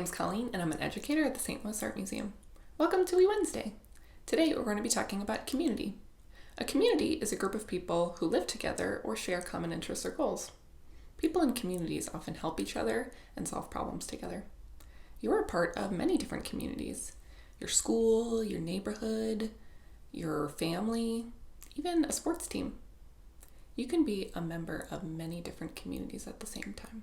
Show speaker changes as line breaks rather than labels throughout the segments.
name's Colleen, and I'm an educator at the St. Louis Art Museum. Welcome to Wee Wednesday. Today we're going to be talking about community. A community is a group of people who live together or share common interests or goals. People in communities often help each other and solve problems together. You're a part of many different communities. Your school, your neighborhood, your family, even a sports team. You can be a member of many different communities at the same time.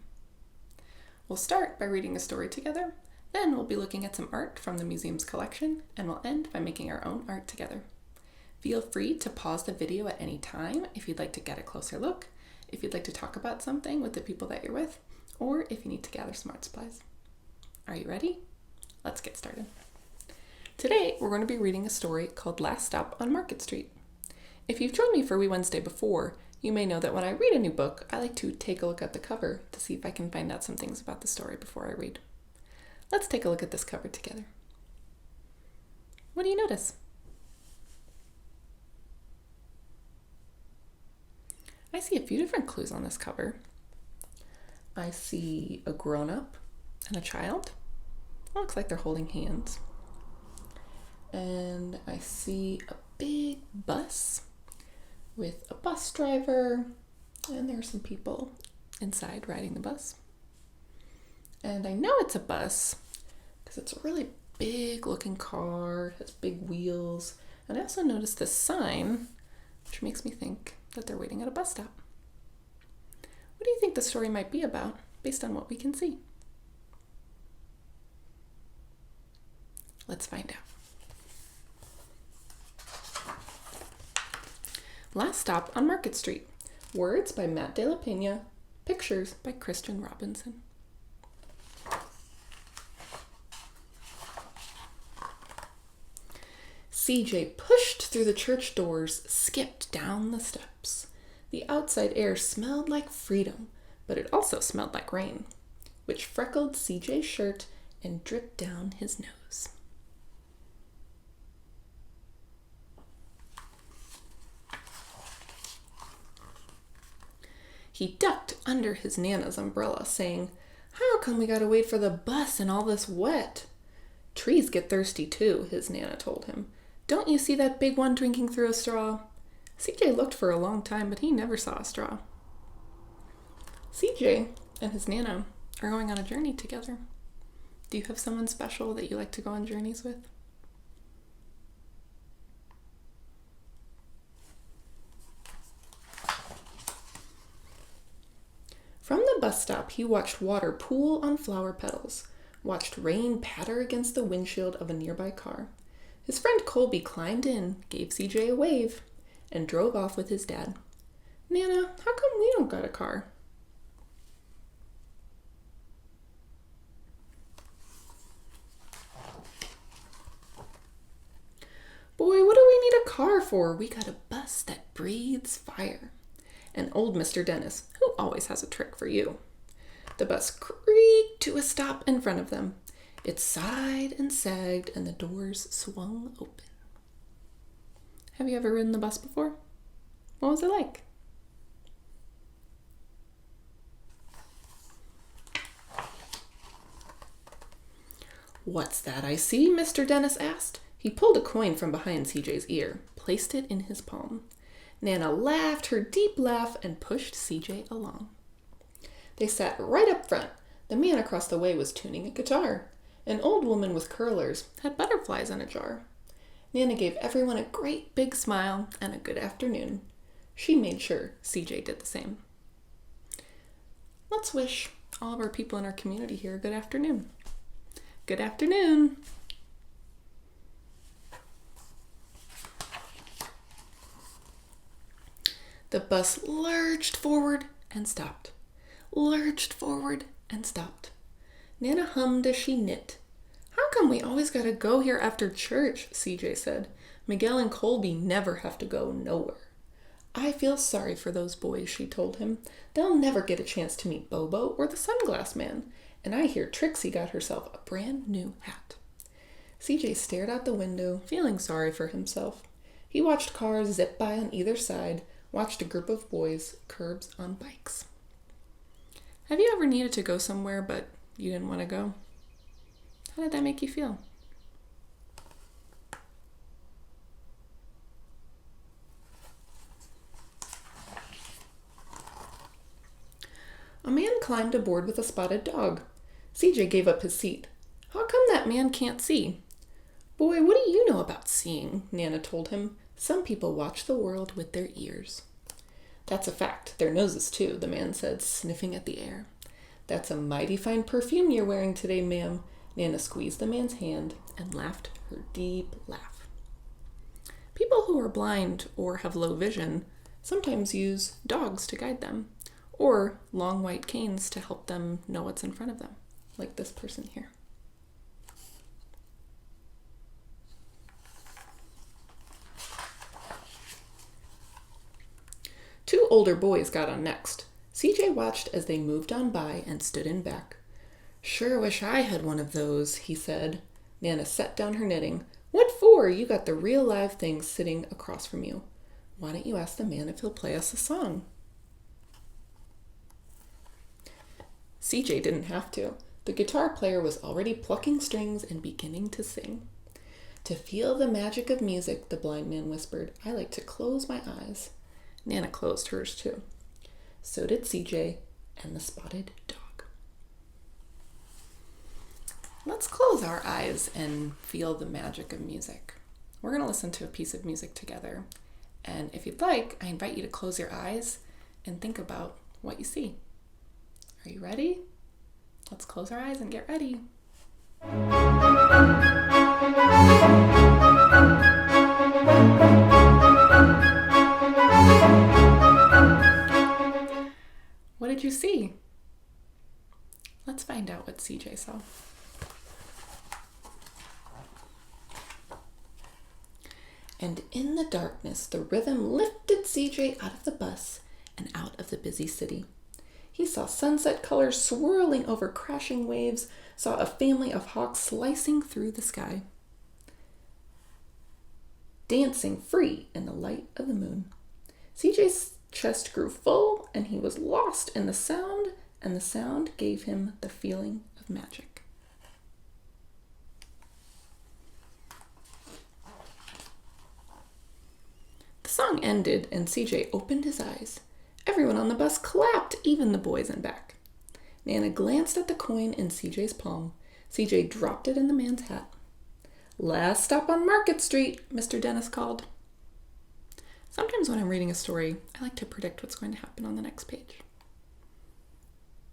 We'll start by reading a story together, then we'll be looking at some art from the museum's collection, and we'll end by making our own art together. Feel free to pause the video at any time if you'd like to get a closer look, if you'd like to talk about something with the people that you're with, or if you need to gather some art supplies. Are you ready? Let's get started. Today, we're going to be reading a story called Last Stop on Market Street. If you've joined me for Wee Wednesday before, you may know that when I read a new book, I like to take a look at the cover to see if I can find out some things about the story before I read. Let's take a look at this cover together. What do you notice? I see a few different clues on this cover. I see a grown-up and a child. It looks like they're holding hands. And I see a big bus with a bus driver, and there are some people inside riding the bus. And I know it's a bus because it's a really big looking car, has big wheels, and I also noticed this sign, which makes me think that they're waiting at a bus stop. What do you think the story might be about based on what we can see? Let's find out. Last Stop on Market Street. Words by Matt De La Pena. Pictures by Christian Robinson. CJ pushed through the church doors, skipped down the steps. The outside air smelled like freedom, but it also smelled like rain, which freckled CJ's shirt and dripped down his nose. He ducked under his Nana's umbrella, saying, "How come we gotta wait for the bus in all this wet?" "Trees get thirsty too," his Nana told him. "Don't you see that big one drinking through a straw?" CJ looked for a long time, but he never saw a straw. CJ and his Nana are going on a journey together. Do you have someone special that you like to go on journeys with? From the bus stop, he watched water pool on flower petals, watched rain patter against the windshield of a nearby car. His friend Colby climbed in, gave CJ a wave, and drove off with his dad. "Nana, how come we don't got a car?" "Boy, what do we need a car for? We got a bus that breathes fire." And old Mr. Dennis, who always has a trick for you. The bus creaked to a stop in front of them. It sighed and sagged, and the doors swung open. Have you ever ridden the bus before? What was it like? "What's that I see?" Mr. Dennis asked. He pulled a coin from behind CJ's ear, placed it in his palm. Nana laughed her deep laugh and pushed CJ along. They sat right up front. The man across the way was tuning a guitar. An old woman with curlers had butterflies in a jar. Nana gave everyone a great big smile and a good afternoon. She made sure CJ did the same. Let's wish all of our people in our community here a good afternoon. Good afternoon. The bus lurched forward and stopped. Lurched forward and stopped. Nana hummed as she knit. "How come we always gotta go here after church?" CJ said. "Miguel and Colby never have to go nowhere." "I feel sorry for those boys," she told him. "They'll never get a chance to meet Bobo or the Sunglass Man. And I hear Trixie got herself a brand new hat." CJ stared out the window, feeling sorry for himself. He watched cars zip by on either side, watched a group of boys curbs on bikes. Have you ever needed to go somewhere but you didn't want to go? How did that make you feel? A man climbed aboard with a spotted dog. CJ gave up his seat. How come that man can't see? Boy, what do you know about seeing? Nana told him. Some people watch the world with their ears. That's a fact. Their noses, too, the man said, sniffing at the air. That's a mighty fine perfume you're wearing today, ma'am. Nana squeezed the man's hand and laughed her deep laugh. People who are blind or have low vision sometimes use dogs to guide them, or long white canes to help them know what's in front of them, like this person here. Two older boys got on next. CJ watched as they moved on by and stood in back. Sure wish I had one of those, he said. Nana set down her knitting. What for? You got the real live thing sitting across from you. Why don't you ask the man if he'll play us a song? CJ didn't have to. The guitar player was already plucking strings and beginning to sing. To feel the magic of music, the blind man whispered, I like to close my eyes. Nana closed hers too. So did CJ and the spotted dog. Let's close our eyes and feel the magic of music. We're going to listen to a piece of music together. And if you'd like, I invite you to close your eyes and think about what you see. Are you ready? Let's close our eyes and get ready. What did you see? Let's find out what CJ saw. And in the darkness, the rhythm lifted CJ out of the bus and out of the busy city. He saw sunset colors swirling over crashing waves, saw a family of hawks slicing through the sky, dancing free in the light of the moon. CJ's chest grew full, and he was lost in the sound, and the sound gave him the feeling of magic. The song ended, and CJ opened his eyes. Everyone on the bus clapped, even the boys in back. Nana glanced at the coin in CJ's palm. CJ dropped it in the man's hat. Last stop on Market Street, Mr. Dennis called. Sometimes when I'm reading a story, I like to predict what's going to happen on the next page.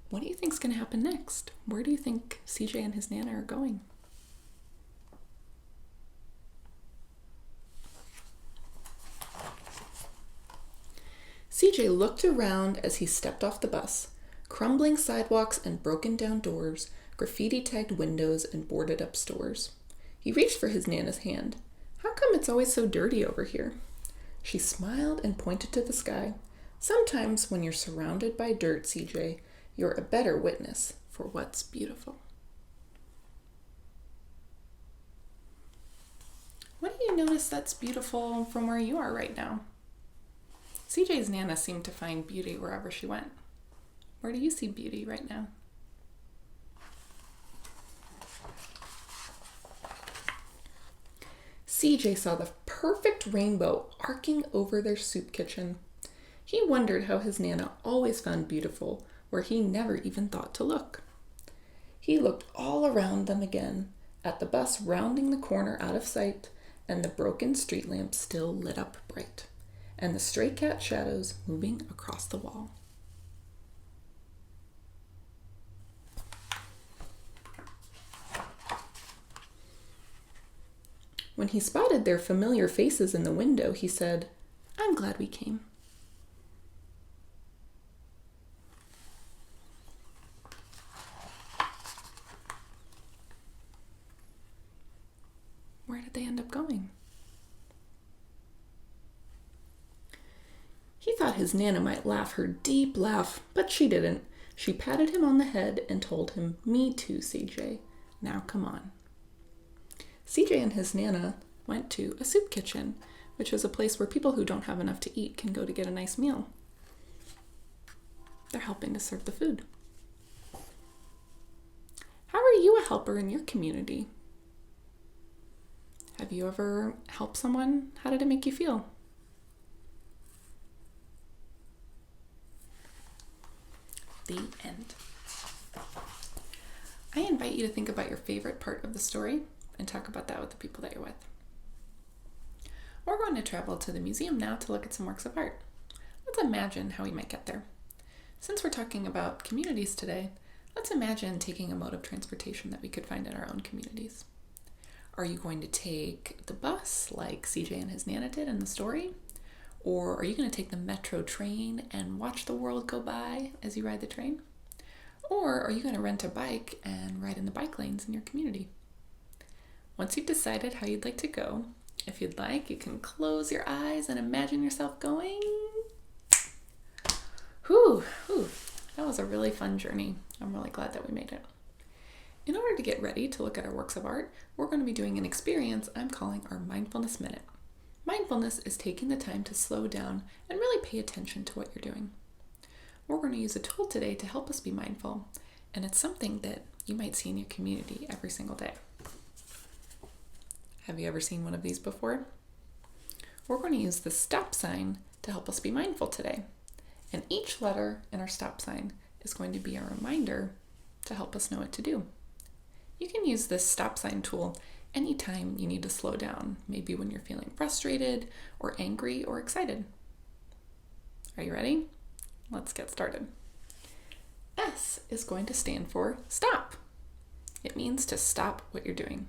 What do you think is going to happen next? Where do you think CJ and his Nana are going? CJ looked around as he stepped off the bus. Crumbling sidewalks and broken down doors, graffiti-tagged windows and boarded-up stores. He reached for his Nana's hand. How come it's always so dirty over here? She smiled and pointed to the sky. Sometimes when you're surrounded by dirt, CJ, you're a better witness for what's beautiful. What do you notice that's beautiful from where you are right now? CJ's Nana seemed to find beauty wherever she went. Where do you see beauty right now? CJ saw the perfect rainbow arcing over their soup kitchen. He wondered how his Nana always found beautiful where he never even thought to look. He looked all around them again, at the bus rounding the corner out of sight, and the broken street lamp still lit up bright, and the stray cat shadows moving across the wall. When he spotted their familiar faces in the window, he said, I'm glad we came. Where did they end up going? He thought his Nana might laugh her deep laugh, but she didn't. She patted him on the head and told him, Me too, CJ. Now come on. CJ and his Nana went to a soup kitchen, which is a place where people who don't have enough to eat can go to get a nice meal. They're helping to serve the food. How are you helper in your community? Have you ever helped someone? How did it make you feel? The end. I invite you to think about your favorite part of the story and talk about that with the people that you're with. We're going to travel to the museum now to look at some works of art. Let's imagine how we might get there. Since we're talking about communities today, let's imagine taking a mode of transportation that we could find in our own communities. Are you going to take the bus like CJ and his Nana did in the story? Or are you going to take the metro train and watch the world go by as you ride the train? Or are you going to rent a bike and ride in the bike lanes in your community? Once you've decided how you'd like to go, if you'd like, you can close your eyes and imagine yourself going. Whew, that was a really fun journey. I'm really glad that we made it. In order to get ready to look at our works of art, we're going to be doing an experience I'm calling our Mindfulness Minute. Mindfulness is taking the time to slow down and really pay attention to what you're doing. We're going to use a tool today to help us be mindful, and it's something that you might see in your community every single day. Have you ever seen one of these before? We're going to use the stop sign to help us be mindful today, and each letter in our stop sign is going to be a reminder to help us know what to do. You can use this stop sign tool anytime you need to slow down, maybe when you're feeling frustrated or angry or excited. Are you ready? Let's get started. S is going to stand for stop. It means to stop what you're doing.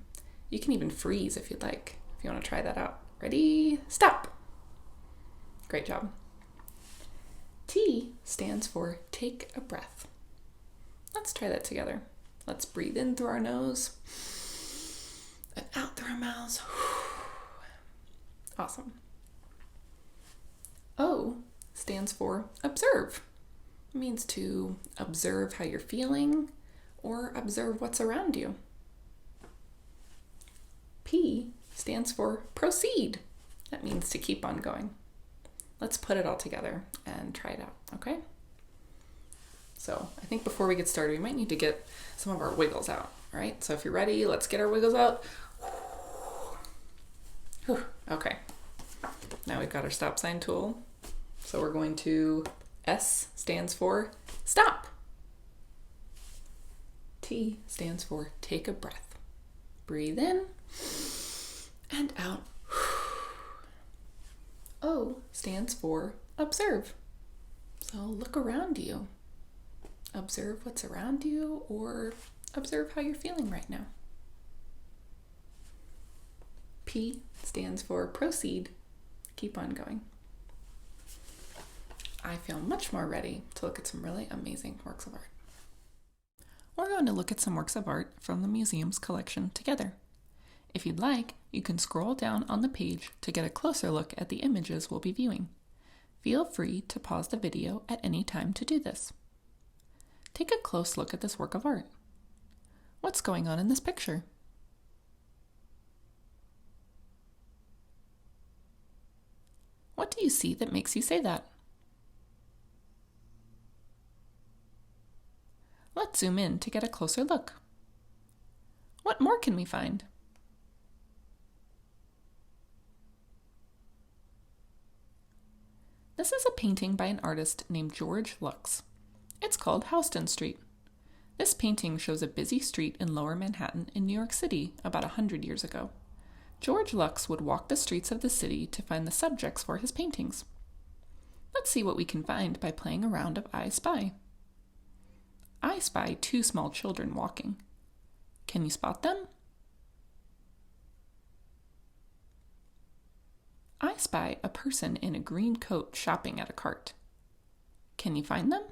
You can even freeze if you'd like, if you want to try that out. Ready? Stop. Great job. T stands for take a breath. Let's try that together. Let's breathe in through our nose and out through our mouths. Awesome. O stands for observe. It means to observe how you're feeling or observe what's around you. P stands for proceed. That means to keep on going. Let's put it all together and try it out, okay? So I think before we get started, we might need to get some of our wiggles out, all right? So if you're ready, let's get our wiggles out. Whew. Okay. Now we've got our stop sign tool. So we're going to, S stands for stop. T stands for take a breath. Breathe in and out. O stands for observe. So look around you. Observe what's around you or observe how you're feeling right now. P stands for proceed. Keep on going. I feel much more ready to look at some really amazing works of art. We're going to look at some works of art from the museum's collection together. If you'd like, you can scroll down on the page to get a closer look at the images we'll be viewing. Feel free to pause the video at any time to do this. Take a close look at this work of art. What's going on in this picture? What do you see that makes you say that? Let's zoom in to get a closer look. What more can we find? This is a painting by an artist named George Lux. It's called Houston Street. This painting shows a busy street in Lower Manhattan in New York City about 100 years ago. George Lux would walk the streets of the city to find the subjects for his paintings. Let's see what we can find by playing a round of I Spy. I spy two small children walking. Can you spot them? I spy a person in a green coat shopping at a cart. Can you find them?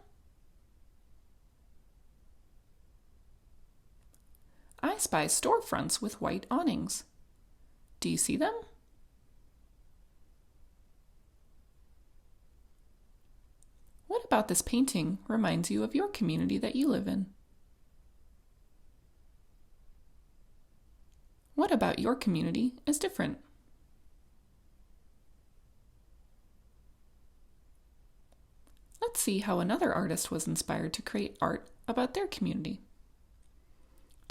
I spy storefronts with white awnings. Do you see them? What about this painting reminds you of your community that you live in? What about your community is different? Let's see how another artist was inspired to create art about their community.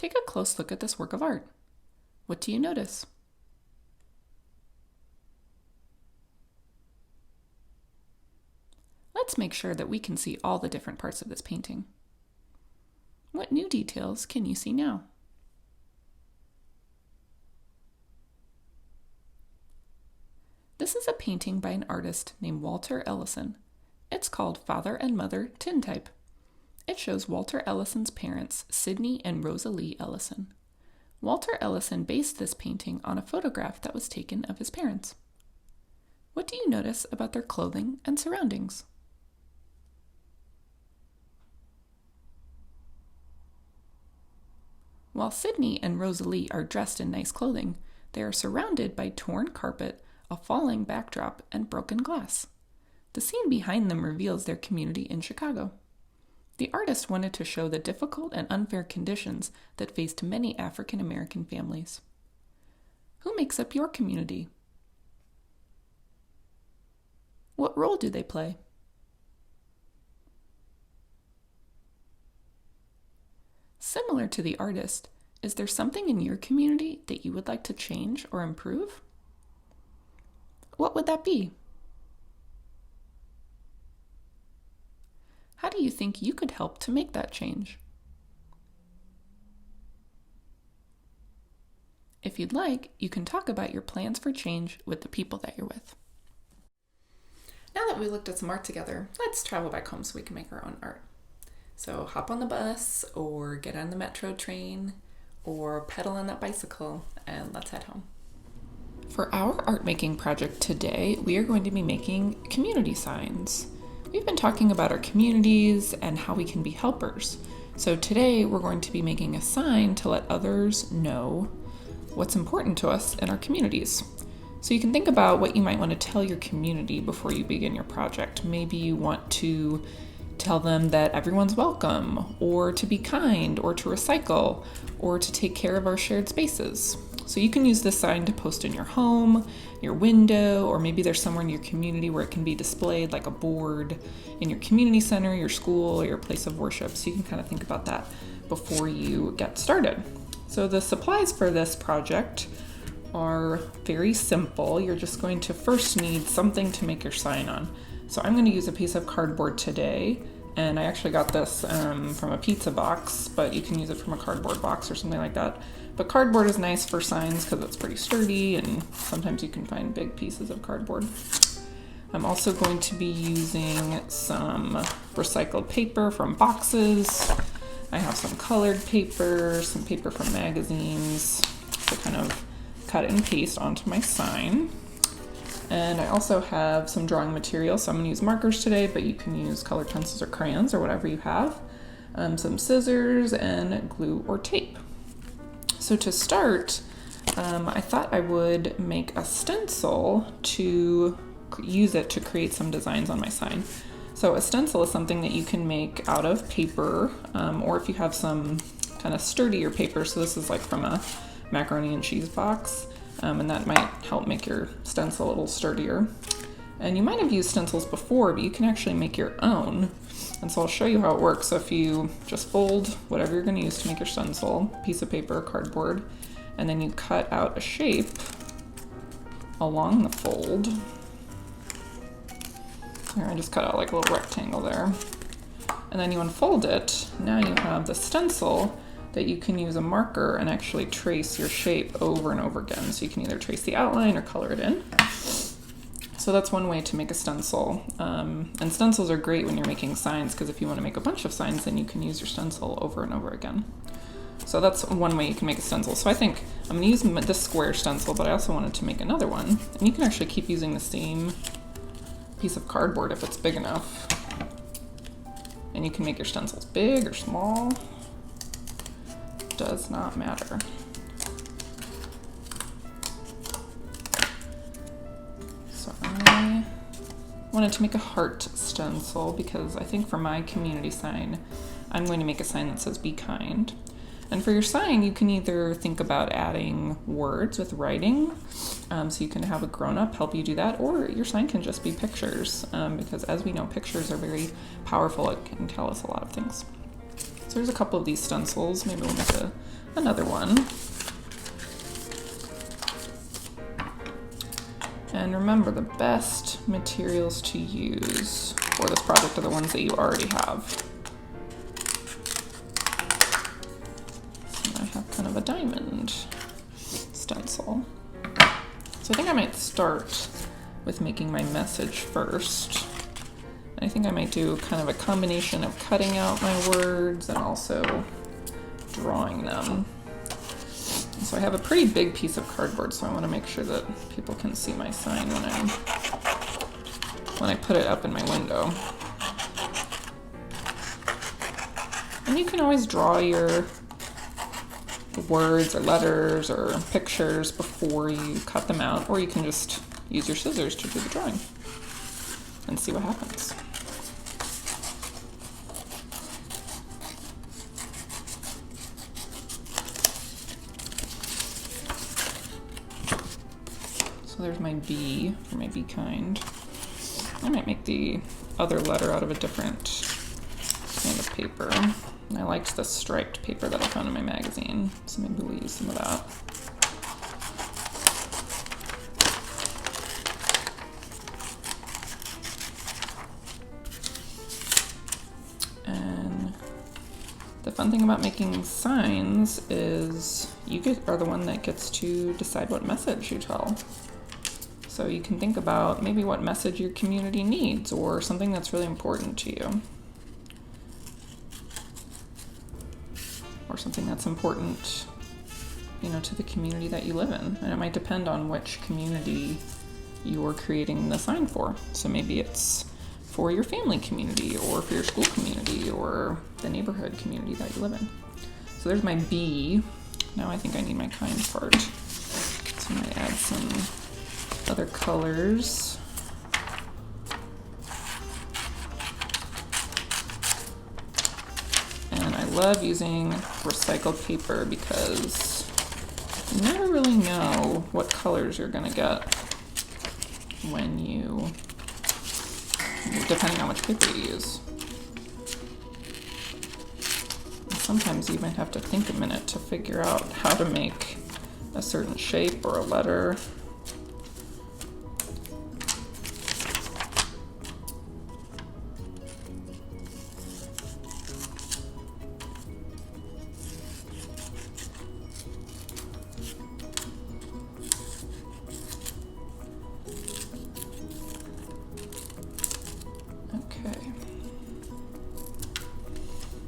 Take a close look at this work of art. What do you notice? Let's make sure that we can see all the different parts of this painting. What new details can you see now? This is a painting by an artist named Walter Ellison. It's called Father and Mother Tintype. It shows Walter Ellison's parents, Sidney and Rosalie Ellison. Walter Ellison based this painting on a photograph that was taken of his parents. What do you notice about their clothing and surroundings? While Sidney and Rosalie are dressed in nice clothing, they are surrounded by torn carpet, a falling backdrop, and broken glass. The scene behind them reveals their community in Chicago. The artist wanted to show the difficult and unfair conditions that faced many African American families. Who makes up your community? What role do they play? Similar to the artist, is there something in your community that you would like to change or improve? What would that be? How do you think you could help to make that change? If you'd like, you can talk about your plans for change with the people that you're with. Now that we looked at some art together, let's travel back home so we can make our own art. So hop on the bus or get on the metro train or pedal on that bicycle and let's head home. For our art making project today, we are going to be making community signs. We've been talking about our communities and how we can be helpers. So today we're going to be making a sign to let others know what's important to us in our communities. So you can think about what you might want to tell your community before you begin your project. Maybe you want to tell them that everyone's welcome, or to be kind, or to recycle, or to take care of our shared spaces. So you can use this sign to post in your home, your window, or maybe there's somewhere in your community where it can be displayed, like a board in your community center, your school, or your place of worship. So you can kind of think about that before you get started. So the supplies for this project are very simple. You're just going to first need something to make your sign on. So I'm going to use a piece of cardboard today, and I actually got this from a pizza box, but you can use it from a cardboard box or something like that. But cardboard is nice for signs because it's pretty sturdy, and sometimes you can find big pieces of cardboard. I'm also going to be using some recycled paper from boxes. I have some colored paper, some paper from magazines to kind of cut and paste onto my sign. And I also have some drawing material, so I'm going to use markers today, but you can use colored pencils or crayons or whatever you have. Some scissors and glue or tape. So to start, I thought I would make a stencil to use it to create some designs on my sign. So a stencil is something that you can make out of paper, or if you have some kind of sturdier paper, so this is like from a macaroni and cheese box, and that might help make your stencil a little sturdier. And you might have used stencils before, but you can actually make your own. And so I'll show you how it works. So if you just fold whatever you're going to use to make your stencil, piece of paper, cardboard, and then you cut out a shape along the fold. Here, I just cut out like a little rectangle there. And then you unfold it. Now you have the stencil that you can use a marker and actually trace your shape over and over again. So you can either trace the outline or color it in. So that's one way to make a stencil. And stencils are great when you're making signs, because if you want to make a bunch of signs, then you can use your stencil over and over again. So that's one way you can make a stencil. So I think I'm going to use this square stencil, but I also wanted to make another one. And you can actually keep using the same piece of cardboard if it's big enough. And you can make your stencils big or small. Does not matter. So I wanted to make a heart stencil because I think for my community sign, I'm going to make a sign that says "Be kind." And for your sign, you can either think about adding words with writing, so you can have a grown-up help you do that, or your sign can just be pictures, because as we know, pictures are very powerful. It can tell us a lot of things. So there's a couple of these stencils. Maybe we'll make another one. And remember, the best materials to use for this project are the ones that you already have. So I have kind of a diamond stencil. So I think I might start with making my message first. I think I might do kind of a combination of cutting out my words and also drawing them. So I have a pretty big piece of cardboard, so I want to make sure that people can see my sign when I put it up in my window. And you can always draw your words or letters or pictures before you cut them out, or you can just use your scissors to do the drawing and see what happens. So there's my B for my Be Kind. I might make the other letter out of a different kind of paper. I liked the striped paper that I found in my magazine, so maybe we'll use some of that. And the fun thing about making signs is you are the one that gets to decide what message you tell. So you can think about maybe what message your community needs or something that's really important to you. Or something that's important, to the community that you live in. And it might depend on which community you're creating the sign for. So maybe it's for your family community or for your school community or the neighborhood community that you live in. So there's my B. Now I think I need my kind part. So I'm gonna add some other colors. And I love using recycled paper because you never really know what colors you're gonna get depending on which paper you use. And sometimes you might have to think a minute to figure out how to make a certain shape or a letter. Okay.